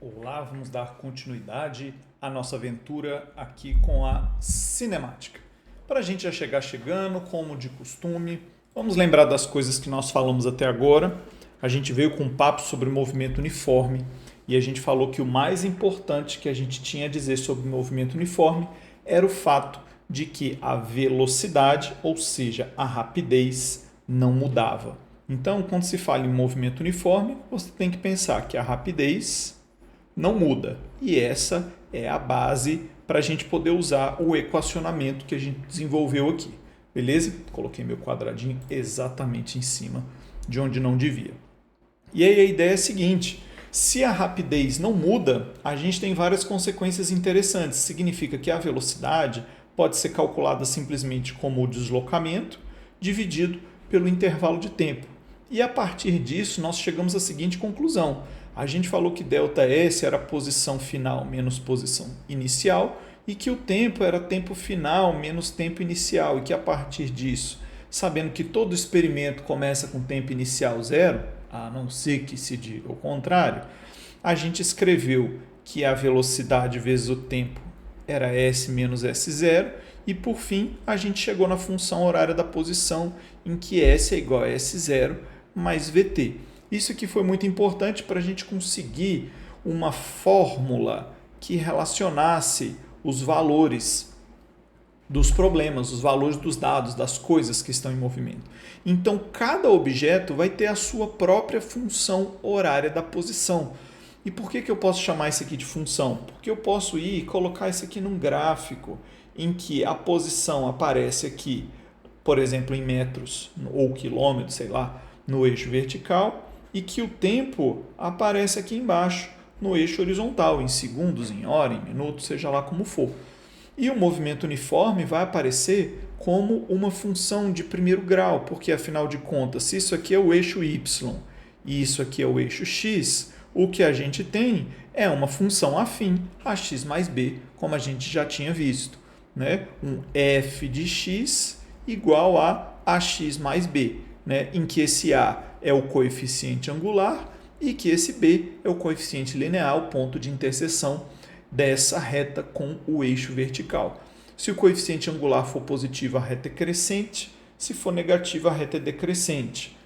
Olá, vamos dar continuidade à nossa aventura aqui com a cinemática. Para a gente já chegar chegando, como de costume, vamos lembrar das coisas que nós falamos até agora. A gente veio com um papo sobre o movimento uniforme e a gente falou que o mais importante que a gente tinha a dizer sobre o movimento uniforme era o fato de que a velocidade, ou seja, a rapidez, não mudava. Então, quando se fala em movimento uniforme, você tem que pensar que a rapidez não muda. E essa é a base para a gente poder usar o equacionamento que a gente desenvolveu aqui. Beleza? Coloquei meu quadradinho exatamente em cima de onde não devia. E aí a ideia é a seguinte: se a rapidez não muda, a gente tem várias consequências interessantes. Significa que a velocidade pode ser calculada simplesmente como o deslocamento dividido pelo intervalo de tempo. E a partir disso, nós chegamos à seguinte conclusão: a gente falou que ΔS era a posição final menos posição inicial e que o tempo era tempo final menos tempo inicial, e que a partir disso, sabendo que todo experimento começa com tempo inicial zero, a não ser que se diga o contrário, a gente escreveu que a velocidade vezes o tempo era S menos S0, e por fim a gente chegou na função horária da posição, em que S é igual a S0 mais VT. Isso aqui foi muito importante para a gente conseguir uma fórmula que relacionasse os valores dos problemas, os valores dos dados, das coisas que estão em movimento. Então, cada objeto vai ter a sua própria função horária da posição. E por que eu posso chamar isso aqui de função? Porque eu posso ir e colocar isso aqui num gráfico em que a posição aparece aqui, por exemplo, em metros ou quilômetros, sei lá, no eixo vertical, e que o tempo aparece aqui embaixo, no eixo horizontal, em segundos, em hora, em minutos, seja lá como for. E o movimento uniforme vai aparecer como uma função de primeiro grau, porque afinal de contas, se isso aqui é o eixo Y e isso aqui é o eixo X, o que a gente tem é uma função afim a x mais b, como a gente já tinha visto, né? Um f de x igual a ax mais b, né? Em que esse a é o coeficiente angular e que esse b é o coeficiente linear, o ponto de interseção dessa reta com o eixo vertical. Se o coeficiente angular for positivo, a reta é crescente; se for negativo, a reta é decrescente.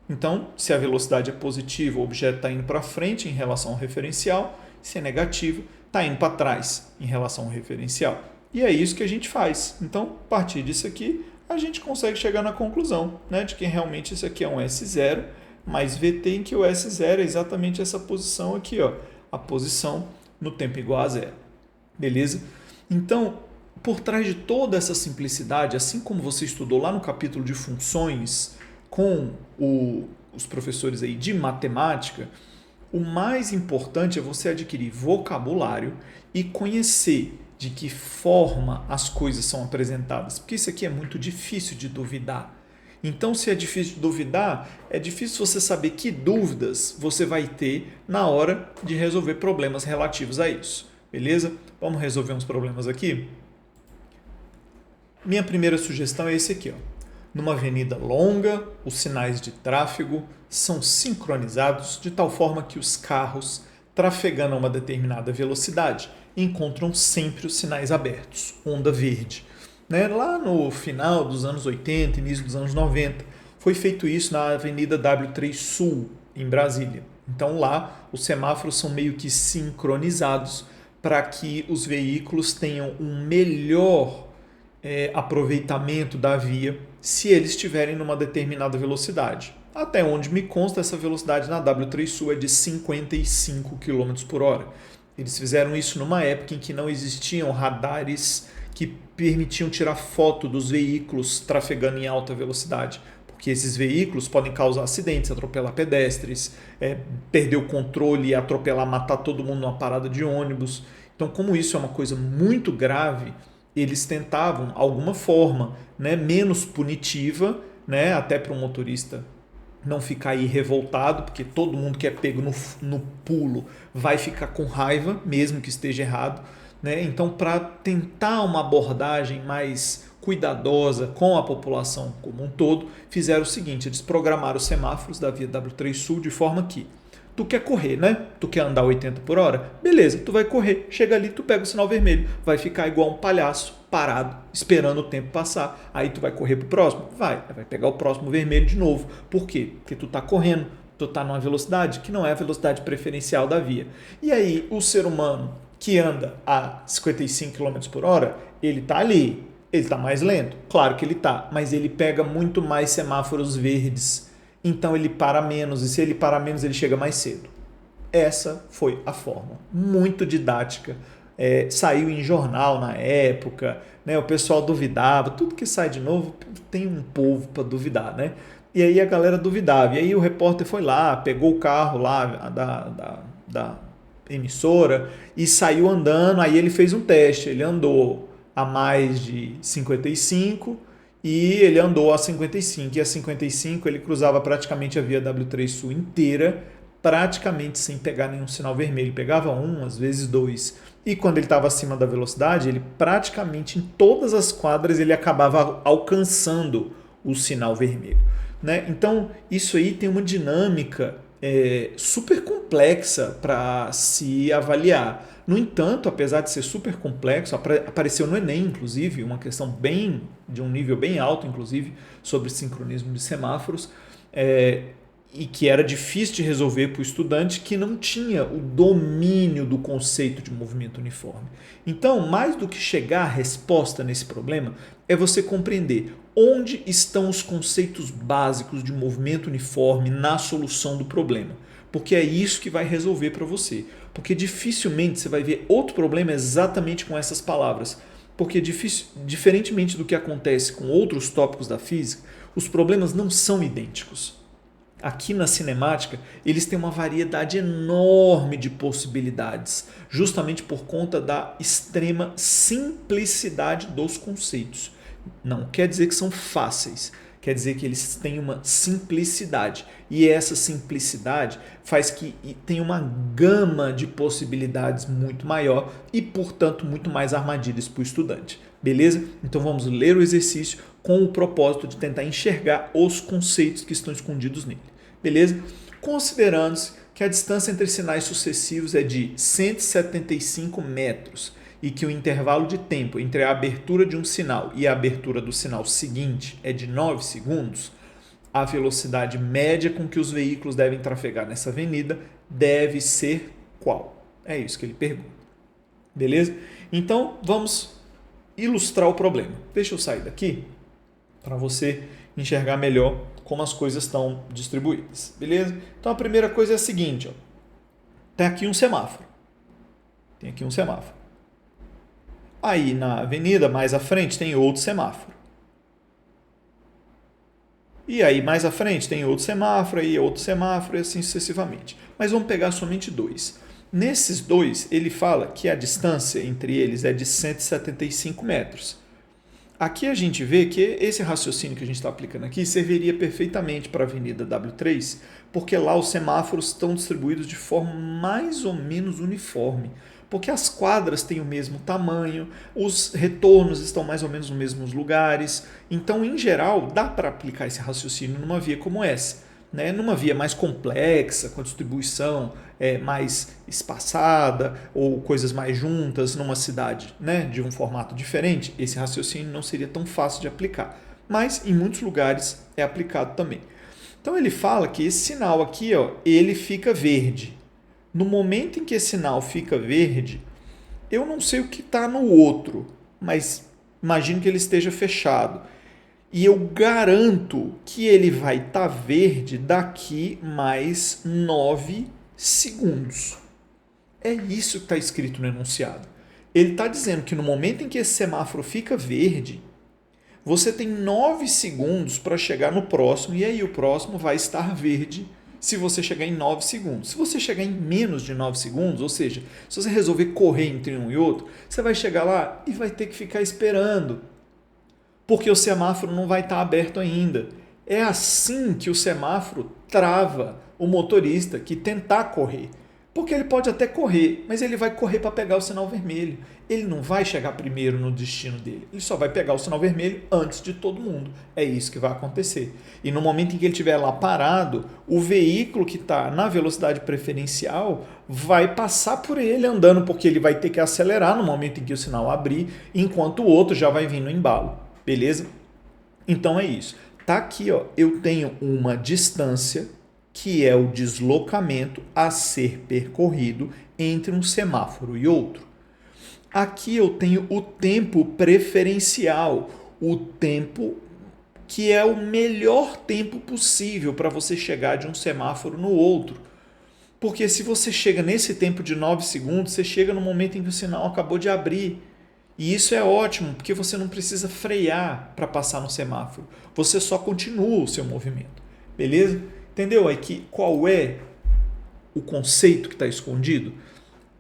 Então, se a velocidade é positiva, o objeto está indo para frente em relação ao referencial; se é negativo, está indo para trás em relação ao referencial. E é isso que a gente faz. Então, a partir disso aqui, a gente consegue chegar na conclusão, né, de que realmente isso aqui é um S0 mais VT, em que o S0 é exatamente essa posição aqui, ó, a posição no tempo igual a zero. Beleza? Então, por trás de toda essa simplicidade, assim como você estudou lá no capítulo de funções com os professores aí de matemática, o mais importante é você adquirir vocabulário e conhecer de que forma as coisas são apresentadas, porque isso aqui é muito difícil de duvidar. Então, se é difícil de duvidar, é difícil você saber que dúvidas você vai ter na hora de resolver problemas relativos a isso. Beleza? Vamos resolver uns problemas aqui? Minha primeira sugestão é esse aqui, ó. Numa avenida longa, os sinais de tráfego são sincronizados de tal forma que os carros, trafegando a uma determinada velocidade, encontram sempre os sinais abertos, onda verde. Né? Lá no final dos anos 80, início dos anos 90, foi feito isso na Avenida W3 Sul, em Brasília. Então lá os semáforos são meio que sincronizados para que os veículos tenham um melhor aproveitamento da via se eles estiverem numa determinada velocidade. Até onde me consta, essa velocidade na W3 Sul é de 55 km por hora. Eles fizeram isso numa época em que não existiam radares que permitiam tirar foto dos veículos trafegando em alta velocidade, porque esses veículos podem causar acidentes, atropelar pedestres, perder o controle, atropelar, matar todo mundo numa parada de ônibus. Então, como isso é uma coisa muito grave, eles tentavam alguma forma, né, menos punitiva, né, até para o motorista não ficar aí revoltado, porque todo mundo que é pego no pulo vai ficar com raiva, mesmo que esteja errado. Né? Então, para tentar uma abordagem mais cuidadosa com a população como um todo, fizeram o seguinte: eles programaram os semáforos da via W3 Sul de forma que Tu quer correr, né? Tu quer andar 80 por hora? Beleza, tu vai correr. Chega ali, tu pega o sinal vermelho. Vai ficar igual um palhaço parado, esperando o tempo passar. Aí tu vai correr pro próximo? Vai pegar o próximo vermelho de novo. Por quê? Porque tu tá correndo, tu tá numa velocidade que não é a velocidade preferencial da via. E aí o ser humano que anda a 55 km por hora, ele tá ali, ele tá mais lento. Claro que ele tá, mas ele pega muito mais semáforos verdes. Então ele para menos, e se ele para menos, ele chega mais cedo. Essa foi a forma. Muito didática. Saiu em jornal na época, né? O pessoal duvidava. Tudo que sai de novo tem um povo para duvidar, né? E aí a galera duvidava. E aí o repórter foi lá, pegou o carro lá da emissora e saiu andando. Aí ele fez um teste. Ele andou a mais de 55 e ele andou a 55. E a 55 ele cruzava praticamente a via W3 Sul inteira, praticamente sem pegar nenhum sinal vermelho. Pegava um, às vezes dois. E quando ele estava acima da velocidade, ele praticamente em todas as quadras ele acabava alcançando o sinal vermelho, né? Então isso aí tem uma dinâmica super complexa para se avaliar. No entanto, apesar de ser super complexo, apareceu no Enem, inclusive, uma questão de um nível bem alto, inclusive, sobre sincronismo de semáforos, e que era difícil de resolver para o estudante que não tinha o domínio do conceito de movimento uniforme. Então, mais do que chegar à resposta nesse problema, é você compreender onde estão os conceitos básicos de movimento uniforme na solução do problema. Porque é isso que vai resolver para você. Porque dificilmente você vai ver outro problema exatamente com essas palavras. Porque diferentemente do que acontece com outros tópicos da física, os problemas não são idênticos. Aqui na cinemática, eles têm uma variedade enorme de possibilidades, justamente por conta da extrema simplicidade dos conceitos. Não quer dizer que são fáceis, quer dizer que eles têm uma simplicidade. E essa simplicidade faz que tenha uma gama de possibilidades muito maior e, portanto, muito mais armadilhas para o estudante. Beleza? Então vamos ler o exercício com o propósito de tentar enxergar os conceitos que estão escondidos nele. Beleza? Considerando-se que a distância entre sinais sucessivos é de 175 metros e que o intervalo de tempo entre a abertura de um sinal e a abertura do sinal seguinte é de 9 segundos, a velocidade média com que os veículos devem trafegar nessa avenida deve ser qual? É isso que ele pergunta. Beleza? Então, vamos ilustrar o problema. Deixa eu sair daqui para você enxergar melhor como as coisas estão distribuídas. Beleza? Então, a primeira coisa é a seguinte. Tem aqui um semáforo. Aí, na avenida, mais à frente, tem outro semáforo. E aí, mais à frente, tem outro semáforo, aí outro semáforo, e assim sucessivamente. Mas vamos pegar somente dois. Nesses dois, ele fala que a distância entre eles é de 175 metros. Aqui a gente vê que esse raciocínio que a gente está aplicando aqui serviria perfeitamente para a Avenida W3, porque lá os semáforos estão distribuídos de forma mais ou menos uniforme. Porque as quadras têm o mesmo tamanho, os retornos estão mais ou menos nos mesmos lugares. Então, em geral, dá para aplicar esse raciocínio numa via como essa. Né? Numa via mais complexa, com a distribuição mais espaçada ou coisas mais juntas numa cidade, né, de um formato diferente, esse raciocínio não seria tão fácil de aplicar. Mas em muitos lugares é aplicado também. Então ele fala que esse sinal aqui, ó, ele fica verde. No momento em que esse sinal fica verde, eu não sei o que está no outro, mas imagino que ele esteja fechado. E eu garanto que ele vai estar verde daqui mais 9 segundos. É isso que está escrito no enunciado. Ele está dizendo que no momento em que esse semáforo fica verde, você tem 9 segundos para chegar no próximo, e aí o próximo vai estar verde se você chegar em 9 segundos. Se você chegar em menos de 9 segundos, ou seja, se você resolver correr entre um e outro, você vai chegar lá e vai ter que ficar esperando, porque o semáforo não vai estar aberto ainda. É assim que o semáforo trava o motorista que tentar correr, Porque ele pode até correr, mas ele vai correr para pegar o sinal vermelho. Ele não vai chegar primeiro no destino dele. Ele só vai pegar o sinal vermelho antes de todo mundo. É isso que vai acontecer. E no momento em que ele estiver lá parado, o veículo que está na velocidade preferencial vai passar por ele andando, porque ele vai ter que acelerar no momento em que o sinal abrir, enquanto o outro já vai vir no embalo. Beleza? Então é isso. Tá aqui, ó, eu tenho uma distância que é o deslocamento a ser percorrido entre um semáforo e outro. Aqui eu tenho o tempo preferencial, o tempo que é o melhor tempo possível para você chegar de um semáforo no outro. Porque se você chega nesse tempo de 9 segundos, você chega no momento em que o sinal acabou de abrir. E isso é ótimo, porque você não precisa frear para passar no semáforo. Você só continua o seu movimento. Beleza? Entendeu aí qual é o conceito que está escondido?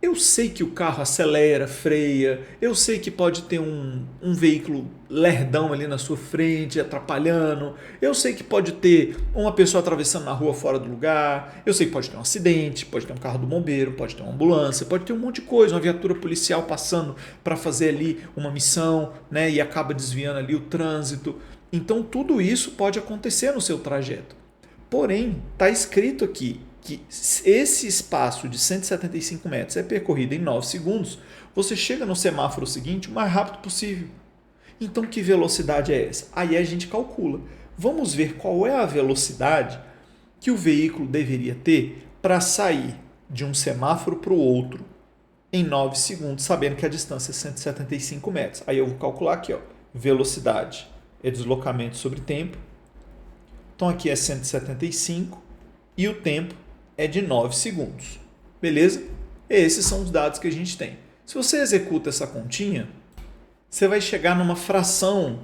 Eu sei que o carro acelera, freia, eu sei que pode ter um veículo lerdão ali na sua frente, atrapalhando, eu sei que pode ter uma pessoa atravessando na rua fora do lugar, eu sei que pode ter um acidente, pode ter um carro do bombeiro, pode ter uma ambulância, pode ter um monte de coisa, uma viatura policial passando para fazer ali uma missão, né, e acaba desviando ali o trânsito. Então tudo isso pode acontecer no seu trajeto. Porém, está escrito aqui que esse espaço de 175 metros é percorrido em 9 segundos, você chega no semáforo seguinte o mais rápido possível. Então, que velocidade é essa? Aí a gente calcula. Vamos ver qual é a velocidade que o veículo deveria ter para sair de um semáforo para o outro em 9 segundos, sabendo que a distância é 175 metros. Aí eu vou calcular aqui, ó, velocidade é deslocamento sobre tempo. Então aqui é 175 e o tempo é de 9 segundos. Beleza? Esses são os dados que a gente tem. Se você executa essa continha, você vai chegar numa fração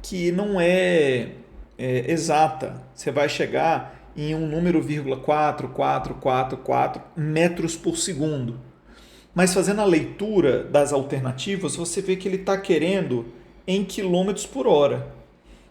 que não é exata. Você vai chegar em um número 0,4444 metros por segundo. Mas fazendo a leitura das alternativas, você vê que ele está querendo em quilômetros por hora.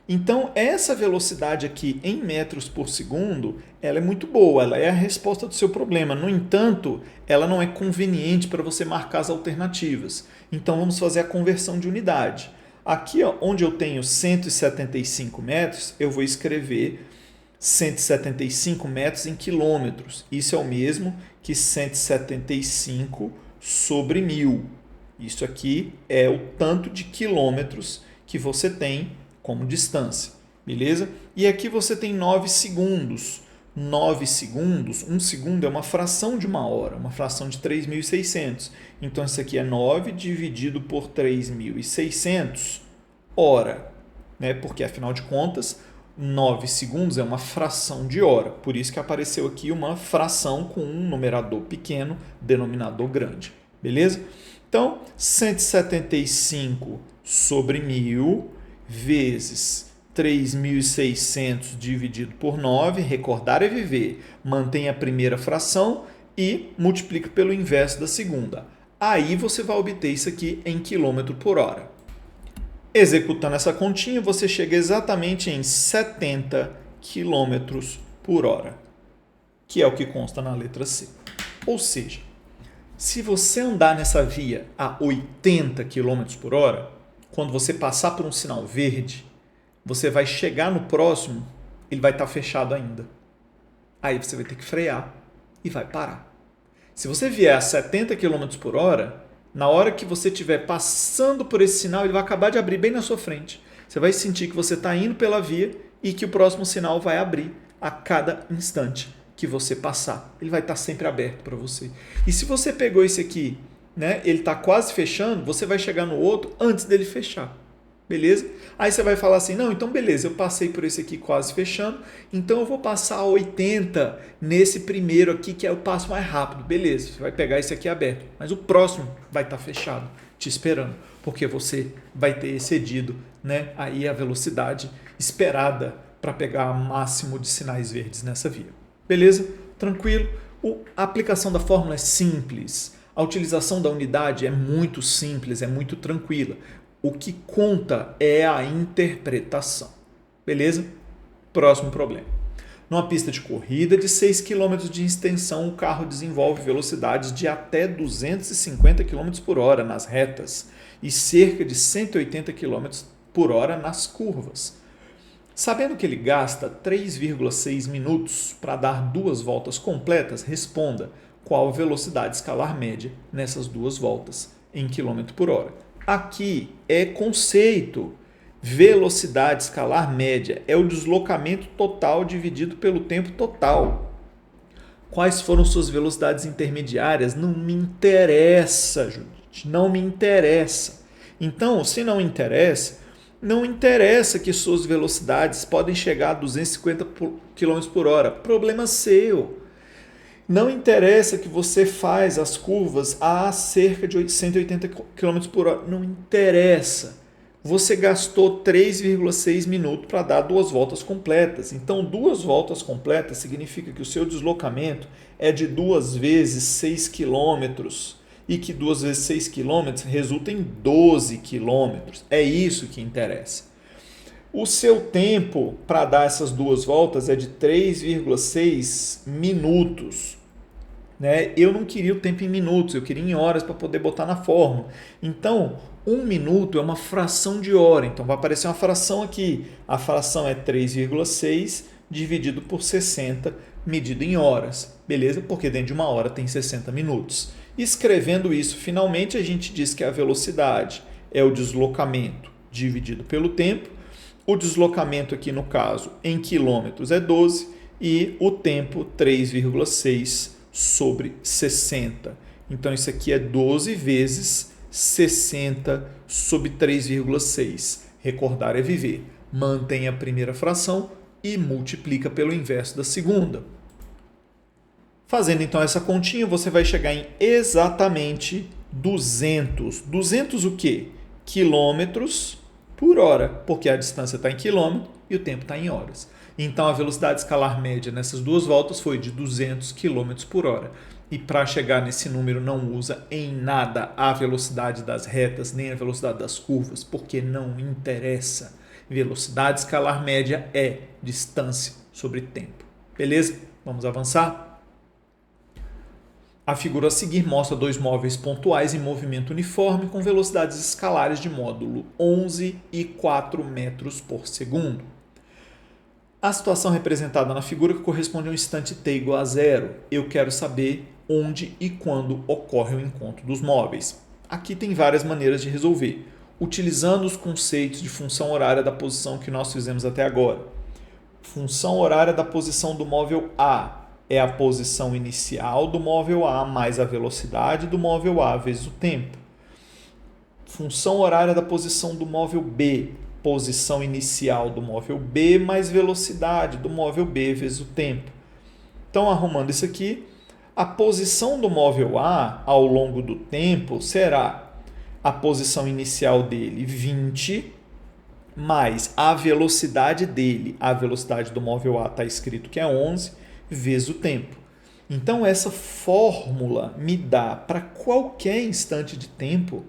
Então, essa velocidade aqui em metros por segundo, ela é muito boa, ela é a resposta do seu problema. No entanto, ela não é conveniente para você marcar as alternativas. Então, vamos fazer a conversão de unidade. Aqui, ó, onde eu tenho 175 metros, eu vou escrever 175 metros em quilômetros. Isso é o mesmo que 175 sobre 1000. Isso aqui é o tanto de quilômetros que você tem como distância, beleza? E aqui você tem 9 segundos. 9 segundos, 1 segundo é uma fração de uma hora, uma fração de 3.600. Então, isso aqui é 9 dividido por 3.600 hora, né? Porque, afinal de contas, 9 segundos é uma fração de hora. Por isso que apareceu aqui uma fração com um numerador pequeno, denominador grande, beleza? Então, 175 sobre 1000 vezes 3.600 dividido por 9, recordar é viver, mantém a primeira fração e multiplica pelo inverso da segunda. Aí você vai obter isso aqui em quilômetro por hora. Executando essa continha, você chega exatamente em 70 quilômetros por hora, que é o que consta na letra C. Ou seja, se você andar nessa via a 80 km por hora, quando você passar por um sinal verde, você vai chegar no próximo, ele vai estar fechado ainda. Aí você vai ter que frear e vai parar. Se você vier a 70 km por hora, na hora que você estiver passando por esse sinal, ele vai acabar de abrir bem na sua frente. Você vai sentir que você está indo pela via e que o próximo sinal vai abrir a cada instante que você passar. Ele vai estar sempre aberto para você. E se você pegou esse aqui, né, ele está quase fechando, você vai chegar no outro antes dele fechar. Beleza? Aí você vai falar assim, não, então beleza, eu passei por esse aqui quase fechando, então eu vou passar a 80 nesse primeiro aqui, que é o passo mais rápido. Beleza, você vai pegar esse aqui aberto, mas o próximo vai estar fechado, te esperando, porque você vai ter excedido, né, aí a velocidade esperada para pegar o máximo de sinais verdes nessa via. Beleza? Tranquilo? A aplicação da fórmula é simples. A utilização da unidade é muito simples, é muito tranquila. O que conta é a interpretação. Beleza? Próximo problema. Numa pista de corrida de 6 km de extensão, o carro desenvolve velocidades de até 250 km por hora nas retas e cerca de 180 km por hora nas curvas. Sabendo que ele gasta 3,6 minutos para dar 2 voltas completas, responda qual a velocidade escalar média nessas 2 voltas em km por hora. Aqui é conceito. Velocidade escalar média é o deslocamento total dividido pelo tempo total. Quais foram suas velocidades intermediárias? Não me interessa, Judite, não me interessa. Então, se não interessa, não interessa que suas velocidades podem chegar a 250 km por hora. Problema seu. Não interessa que você faz as curvas a cerca de 180 km por hora. Não interessa. Você gastou 3,6 minutos para dar 2 voltas completas. Então, 2 voltas completas significa que o seu deslocamento é de 2 vezes 6 km e que 2 vezes 6 km resulta em 12 km. É isso que interessa. O seu tempo para dar essas 2 voltas é de 3,6 minutos. Eu não queria o tempo em minutos, eu queria em horas para poder botar na fórmula. Então, 1 minuto é uma fração de hora, então vai aparecer uma fração aqui. A fração é 3,6 dividido por 60, medido em horas, beleza? Porque dentro de 1 hora tem 60 minutos. Escrevendo isso, finalmente a gente diz que a velocidade é o deslocamento dividido pelo tempo. O deslocamento aqui no caso em quilômetros é 12 e o tempo 3,6 sobre 60. Então isso aqui é 12 vezes 60 sobre 3,6. Recordar é viver. Mantém a primeira fração e multiplica pelo inverso da segunda. Fazendo então essa continha, você vai chegar em exatamente 200. 200 o quê? Quilômetros por hora, porque a distância está em quilômetro e o tempo está em horas. Então a velocidade escalar média nessas 2 voltas foi de 200 km por hora. E para chegar nesse número não usa em nada a velocidade das retas nem a velocidade das curvas, porque não interessa. Velocidade escalar média é distância sobre tempo. Beleza? Vamos avançar? A figura a seguir mostra 2 móveis pontuais em movimento uniforme com velocidades escalares de módulo 11 e 4 metros por segundo. A situação representada na figura corresponde a um instante t igual a 0. Eu quero saber onde e quando ocorre o encontro dos móveis. Aqui tem várias maneiras de resolver, utilizando os conceitos de função horária da posição que nós fizemos até agora. Função horária da posição do móvel A é a posição inicial do móvel A mais a velocidade do móvel A vezes o tempo. Função horária da posição do móvel B, posição inicial do móvel B mais velocidade do móvel B vezes o tempo. Então, arrumando isso aqui, a posição do móvel A ao longo do tempo será a posição inicial dele 20 mais a velocidade dele. A velocidade do móvel A está escrito que é 11 vezes o tempo. Então, essa fórmula me dá para qualquer instante de tempo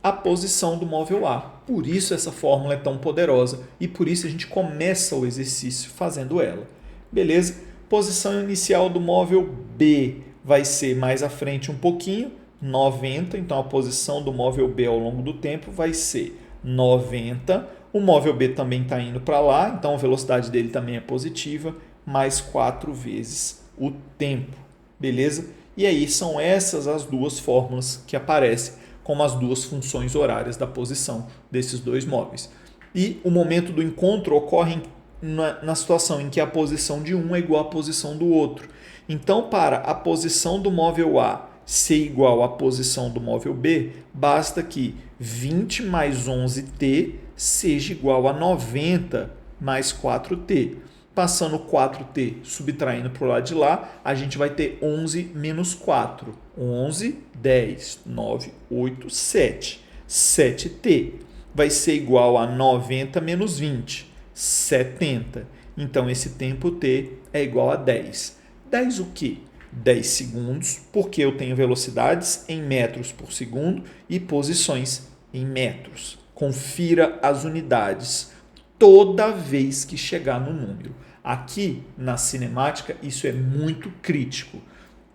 a posição do móvel A. Por isso essa fórmula é tão poderosa e por isso a gente começa o exercício fazendo ela. Beleza? Posição inicial do móvel B vai ser mais à frente um pouquinho, 90. Então, a posição do móvel B ao longo do tempo vai ser 90. O móvel B também está indo para lá, então a velocidade dele também é positiva, mais 4 vezes o tempo. Beleza? E aí são essas as 2 fórmulas que aparecem como as 2 funções horárias da posição desses 2 móveis. E o momento do encontro ocorre na situação em que a posição de um é igual à posição do outro. Então, para a posição do móvel A ser igual à posição do móvel B, basta que 20 mais 11t seja igual a 90 mais 4t. Passando 4t subtraindo para o lado de lá, a gente vai ter 11 menos 4. 11, 10, 9, 8, 7. 7t vai ser igual a 90 menos 20. 70. Então, esse tempo t é igual a 10. 10 o quê? 10 segundos, porque eu tenho velocidades em metros por segundo e posições em metros. Confira as unidades toda vez que chegar no número. Aqui na cinemática isso é muito crítico.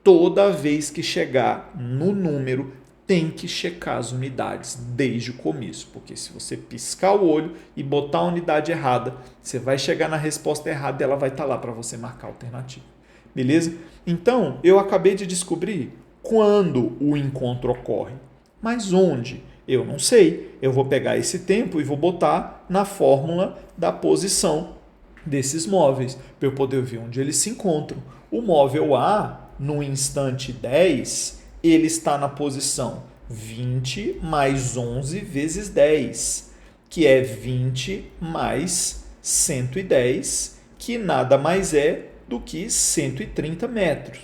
Toda vez que chegar no número, tem que checar as unidades desde o começo, porque se você piscar o olho e botar a unidade errada, você vai chegar na resposta errada e ela vai estar lá para você marcar a alternativa. Beleza? Então, eu acabei de descobrir quando o encontro ocorre, mas onde? Eu não sei. Eu vou pegar esse tempo e vou botar na fórmula da posição desses móveis, para eu poder ver onde eles se encontram. O móvel A, no instante 10, ele está na posição 20 mais 11 vezes 10, que é 20 mais 110, que nada mais é do que 130 metros.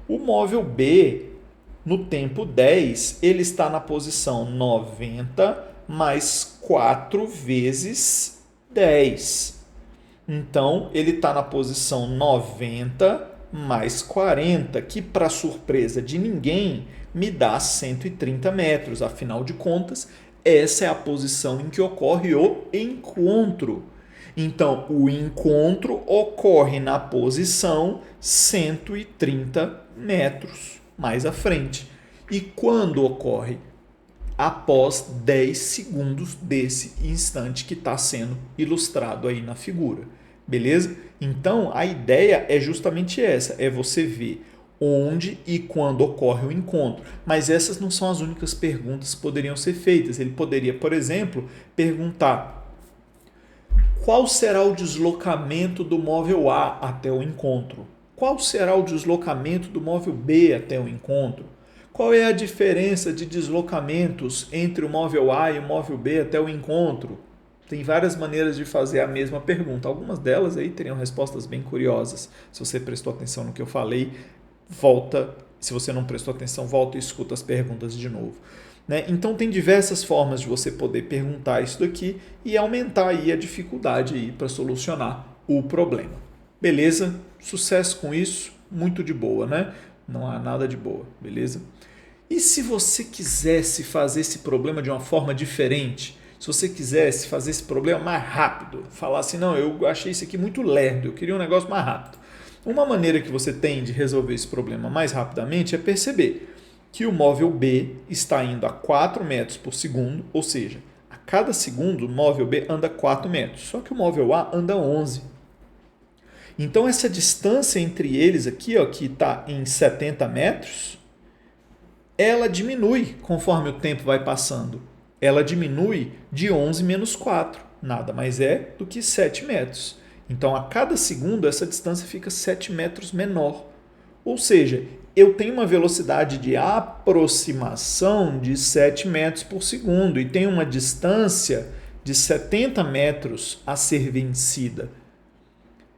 O móvel B, no tempo 10, ele está na posição 90 mais 4 vezes 10. Então, ele está na posição 90 mais 40, que para surpresa de ninguém, me dá 130 metros. Afinal de contas, essa é a posição em que ocorre o encontro. Então, o encontro ocorre na posição 130 metros mais à frente. E quando ocorre? Após 10 segundos desse instante que está sendo ilustrado aí na figura. Beleza? Então, a ideia é justamente essa, é você ver onde e quando ocorre o encontro. Mas essas não são as únicas perguntas que poderiam ser feitas. Ele poderia, por exemplo, perguntar: qual será o deslocamento do móvel A até o encontro? Qual será o deslocamento do móvel B até o encontro? Qual é a diferença de deslocamentos entre o móvel A e o móvel B até o encontro? Tem várias maneiras de fazer a mesma pergunta. Algumas delas aí teriam respostas bem curiosas. Se você prestou atenção no que eu falei, volta. Se você não prestou atenção, volta e escuta as perguntas de novo. Né? Então tem diversas formas de você poder perguntar isso daqui e aumentar aí a dificuldade aí para solucionar o problema. Beleza? Sucesso com isso, muito de boa, né? Não há nada de boa, beleza? E se você quisesse fazer esse problema de uma forma diferente? Se você quisesse fazer esse problema mais rápido, falar assim, não, eu achei isso aqui muito lerdo, eu queria um negócio mais rápido. Uma maneira que você tem de resolver esse problema mais rapidamente é perceber que o móvel B está indo a 4 metros por segundo, ou seja, a cada segundo o móvel B anda 4 metros, só que o móvel A anda 11. Então essa distância entre eles aqui, ó, que está em 70 metros, ela diminui conforme o tempo vai passando. Ela diminui de 11 menos 4, nada mais é do que 7 metros. Então, a cada segundo, essa distância fica 7 metros menor. Ou seja, eu tenho uma velocidade de aproximação de 7 metros por segundo e tenho uma distância de 70 metros a ser vencida.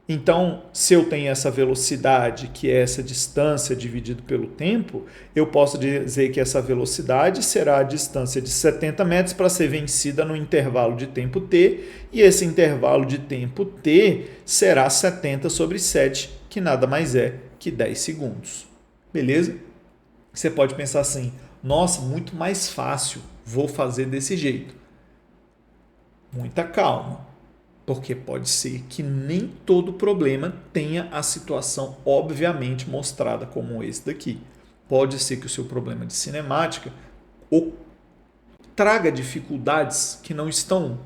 Então, se eu tenho essa velocidade, que é essa distância dividido pelo tempo, eu posso dizer que essa velocidade será a distância de 70 metros para ser vencida no intervalo de tempo t, e esse intervalo de tempo t será 70 sobre 7, que nada mais é que 10 segundos. Beleza? Você pode pensar assim, nossa, muito mais fácil, vou fazer desse jeito. Muita calma. Porque pode ser que nem todo problema tenha a situação obviamente mostrada como esse daqui. Pode ser que o seu problema de cinemática traga dificuldades que não estão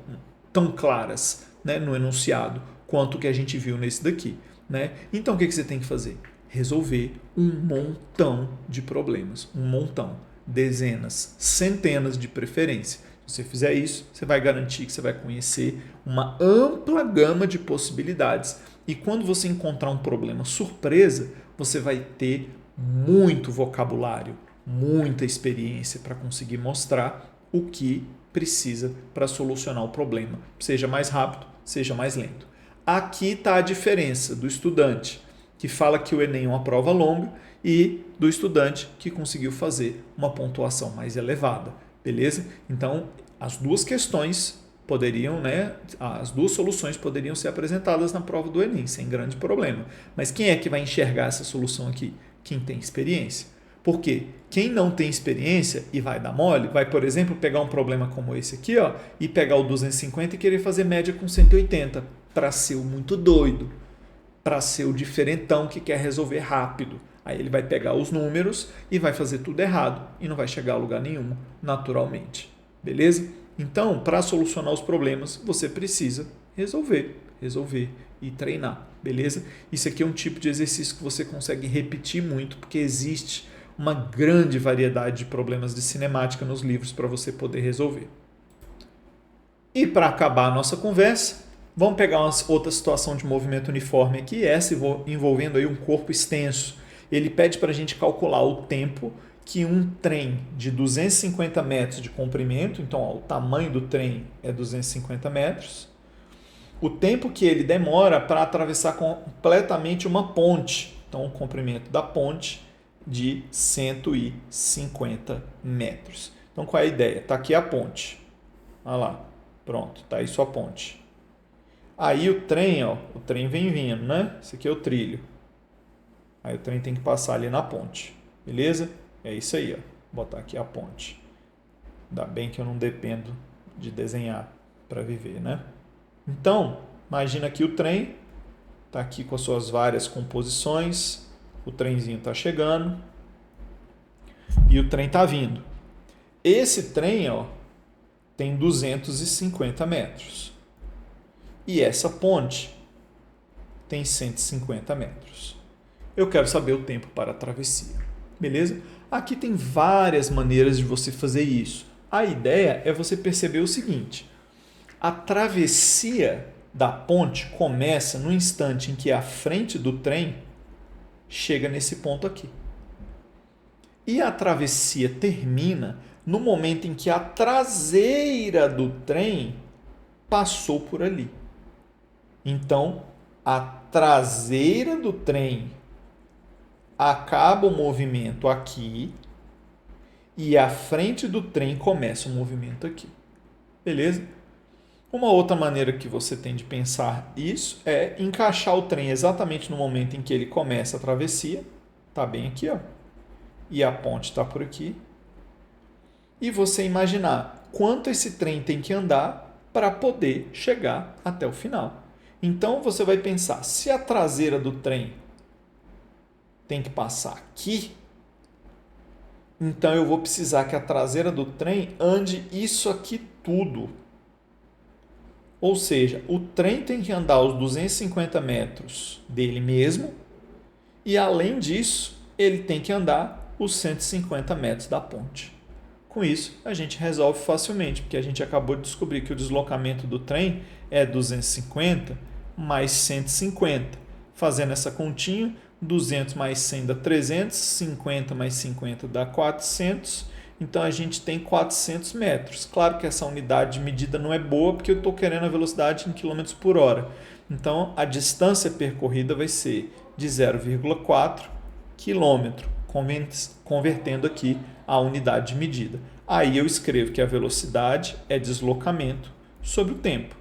tão claras, né, no enunciado quanto o que a gente viu nesse daqui. Né? Então o que você tem que fazer? Resolver um montão de problemas. Um montão. Dezenas, centenas de preferência. Se você fizer isso, você vai garantir que você vai conhecer uma ampla gama de possibilidades. E quando você encontrar um problema surpresa, você vai ter muito vocabulário, muita experiência para conseguir mostrar o que precisa para solucionar o problema. Seja mais rápido, seja mais lento. Aqui está a diferença do estudante que fala que o Enem é uma prova longa e do estudante que conseguiu fazer uma pontuação mais elevada. Beleza? Então, as duas questões poderiam, né, as duas soluções poderiam ser apresentadas na prova do Enem, sem grande problema. Mas quem é que vai enxergar essa solução aqui? Quem tem experiência. Por quê? Quem não tem experiência e vai dar mole, vai, por exemplo, pegar um problema como esse aqui, ó, e pegar o 250 e querer fazer média com 180, para ser muito doido. para ser o diferentão que quer resolver rápido. Aí ele vai pegar os números e vai fazer tudo errado e não vai chegar a lugar nenhum, naturalmente. Beleza? Então, para solucionar os problemas, você precisa resolver e treinar. Beleza? Isso aqui é um tipo de exercício que você consegue repetir muito, porque existe uma grande variedade de problemas de cinemática nos livros para você poder resolver. E para acabar a nossa conversa, vamos pegar uma outra situação de movimento uniforme aqui, essa envolvendo aí um corpo extenso. Ele pede para a gente calcular o tempo que um trem de 250 metros de comprimento, então ó, o tamanho do trem é 250 metros, o tempo que ele demora para atravessar completamente uma ponte, então o comprimento da ponte de 150 metros. Então qual é a ideia? Está aqui a ponte, olha lá, pronto, está aí sua ponte. Aí o trem vem vindo, né? Esse aqui é o trilho. Aí o trem tem que passar ali na ponte, beleza? É isso aí, ó. Vou botar aqui a ponte. Ainda bem que eu não dependo de desenhar para viver, né? Então, imagina aqui o trem, tá aqui com as suas várias composições, o trenzinho está chegando e o trem está vindo. Esse trem, ó, tem 250 metros e essa ponte tem 150 metros. Eu quero saber o tempo para a travessia, beleza? Aqui tem várias maneiras de você fazer isso. A ideia é você perceber o seguinte: a travessia da ponte começa no instante em que a frente do trem chega nesse ponto aqui. E a travessia termina no momento em que a traseira do trem passou por ali. Então, a traseira do trem acaba o movimento aqui e a frente do trem começa o movimento aqui. Beleza? Uma outra maneira que você tem de pensar isso é encaixar o trem exatamente no momento em que ele começa a travessia. Está bem aqui, ó. E a ponte está por aqui. E você imaginar quanto esse trem tem que andar para poder chegar até o final. Então você vai pensar, se a traseira do trem tem que passar aqui, então eu vou precisar que a traseira do trem ande isso aqui tudo. Ou seja, o trem tem que andar os 250 metros dele mesmo e, além disso, ele tem que andar os 150 metros da ponte. Com isso, a gente resolve facilmente, porque a gente acabou de descobrir que o deslocamento do trem é 250 mais 150. Fazendo essa continha, 200 mais 100 dá 300, 50 mais 50 dá 400. Então, a gente tem 400 metros. Claro que essa unidade de medida não é boa, porque eu estou querendo a velocidade em km por hora. Então, a distância percorrida vai ser de 0,4 km, convertendo aqui a unidade de medida. Aí eu escrevo que a velocidade é deslocamento sobre o tempo.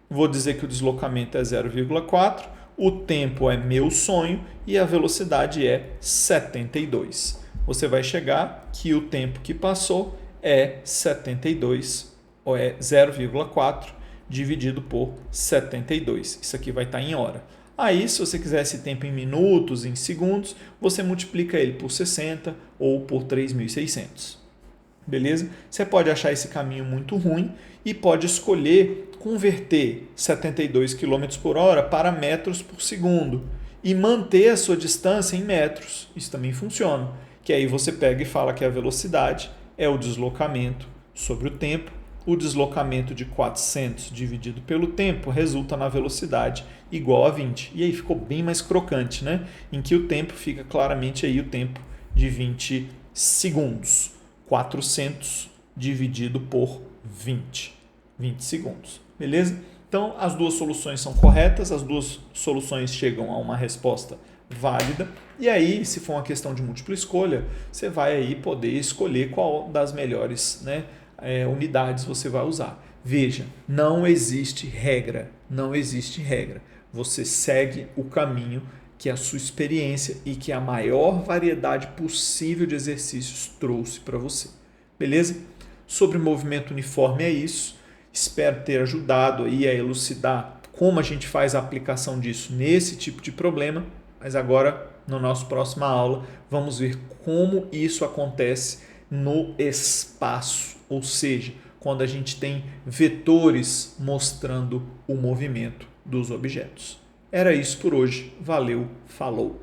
Vou dizer que o deslocamento é 0,4, o tempo é meu sonho e a velocidade é 72. Você vai chegar que o tempo que passou é 72, ou é 0,4 dividido por 72. Isso aqui vai estar em hora. Aí, se você quiser esse tempo em minutos, em segundos, você multiplica ele por 60 ou por 3.600. Beleza? Você pode achar esse caminho muito ruim e pode escolher converter 72 km por hora para metros por segundo e manter a sua distância em metros. Isso também funciona. Que aí você pega e fala que a velocidade é o deslocamento sobre o tempo. O deslocamento de 400 dividido pelo tempo resulta na velocidade igual a 20. E aí ficou bem mais crocante, né? Em que o tempo fica claramente aí o tempo de 20 segundos. 400 dividido por 20 segundos. Beleza? Então, as duas soluções são corretas, as duas soluções chegam a uma resposta válida. E aí, se for uma questão de múltipla escolha, você vai aí poder escolher qual das melhores, né, unidades você vai usar. Veja, não existe regra, não existe regra. Você segue o caminho que a sua experiência e que a maior variedade possível de exercícios trouxe para você. Beleza? Sobre movimento uniforme é isso. Espero ter ajudado aí a elucidar como a gente faz a aplicação disso nesse tipo de problema, mas agora, na nossa próxima aula, vamos ver como isso acontece no espaço, ou seja, quando a gente tem vetores mostrando o movimento dos objetos. Era isso por hoje. Valeu, falou!